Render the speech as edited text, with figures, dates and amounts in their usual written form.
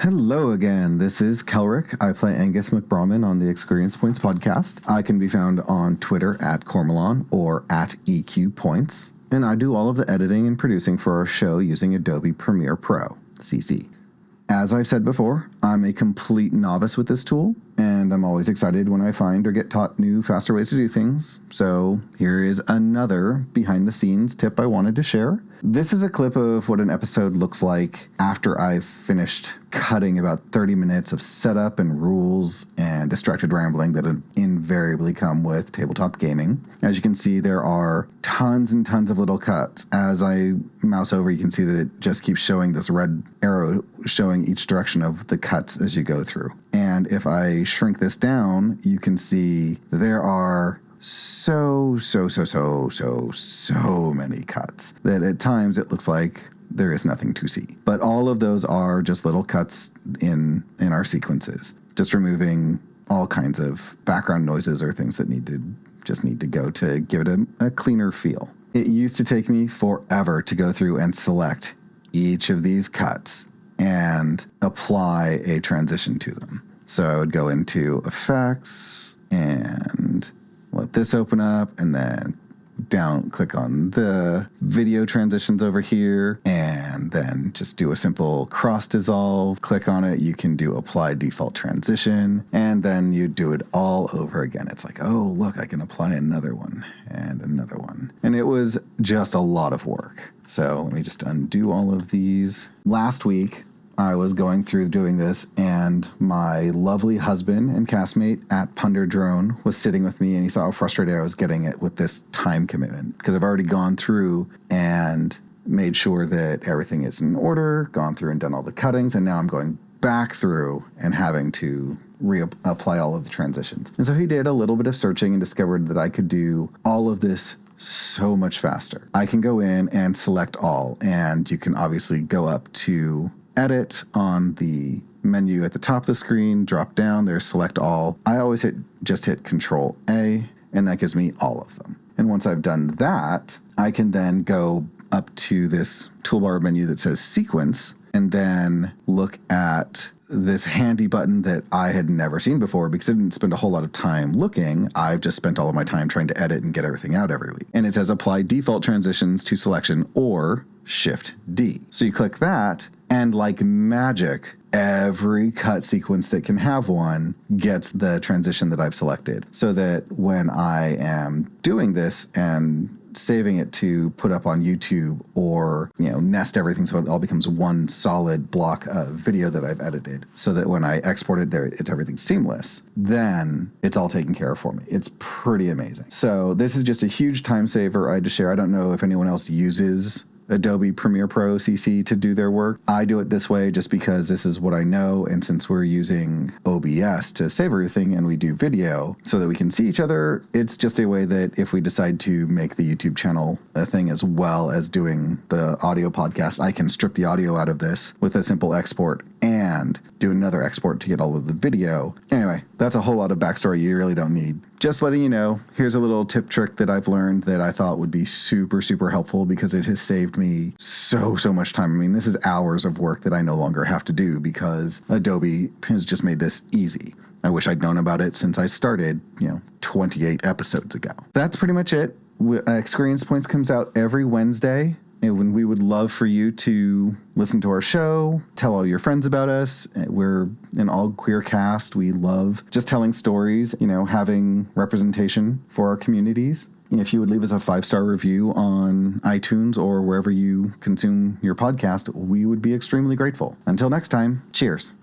Hello again. This is Kelrick. I play Angus McBrahman on the ExQueerience Points podcast. I can be found on Twitter at Cormelon or at EQ Points. And I do all of the editing and producing for our show using Adobe Premiere Pro CC. As I've said before, I'm a complete novice with this tool, and I'm always excited when I find or get taught new, faster ways to do things. So here is another behind-the-scenes tip I wanted to share. This is a clip of what an episode looks like after I've finished cutting about 30 minutes of setup and rules and distracted rambling that invariably come with tabletop gaming. As you can see, there are tons and tons of little cuts. As I mouse over, you can see that it just keeps showing this red arrow showing each direction of the cuts as you go through. And if I shrink this down, you can see there are so many cuts that at times it looks like there is nothing to see. But all of those are just little cuts in our sequences, just removing all kinds of background noises or things that need to go to give it a cleaner feel. It used to take me forever to go through and select each of these cuts and apply a transition to them. So I would go into Effects and let this open up, and then click on the video transitions over here, and then just do a simple cross dissolve. Click on it. You can do apply default transition, and then you do it all over again. It's like, oh, look, I can apply another one and another one. And it was just a lot of work. So let me just undo all of these. Last week, I was going through doing this, and my lovely husband and castmate at Punder Drone was sitting with me, and he saw how frustrated I was getting it with this time commitment, because I've already gone through and made sure that everything is in order, gone through and done all the cuttings, and now I'm going back through and having to reapply all of the transitions. And so he did a little bit of searching and discovered that I could do all of this so much faster. I can go in and select all, and you can obviously go up to Edit on the menu at the top of the screen, drop down, there's Select All. I always just hit Control A, and that gives me all of them. And once I've done that, I can then go up to this toolbar menu that says Sequence, and then look at this handy button that I had never seen before because I didn't spend a whole lot of time looking. I've just spent all of my time trying to edit and get everything out every week. And it says Apply Default Transitions to Selection or Shift D. So you click that, and like magic, every cut sequence that can have one gets the transition that I've selected, so that when I am doing this and saving it to put up on YouTube or, nest everything so it all becomes one solid block of video that I've edited, so that when I export it, it's everything seamless, then it's all taken care of for me. It's pretty amazing. So this is just a huge time saver I had to share. I don't know if anyone else uses Adobe Premiere Pro CC to do their work. I do it this way just because this is what I know, and since we're using OBS to save everything and we do video so that we can see each other, it's just a way that if we decide to make the YouTube channel a thing as well as doing the audio podcast, I can strip the audio out of this with a simple export and do another export to get all of the video. Anyway, that's a whole lot of backstory you really don't need. Just letting you know, here's a little tip trick that I've learned that I thought would be super, super helpful because it has saved me so much time. I mean, this is hours of work that I no longer have to do because Adobe has just made this easy. I wish I'd known about it since I started, 28 episodes ago. That's pretty much it. ExQueerience Points comes out every Wednesday. And we would love for you to listen to our show, tell all your friends about us. We're an all queer cast. We love just telling stories, having representation for our communities. If you would leave us a 5-star review on iTunes or wherever you consume your podcast, we would be extremely grateful. Until next time, cheers.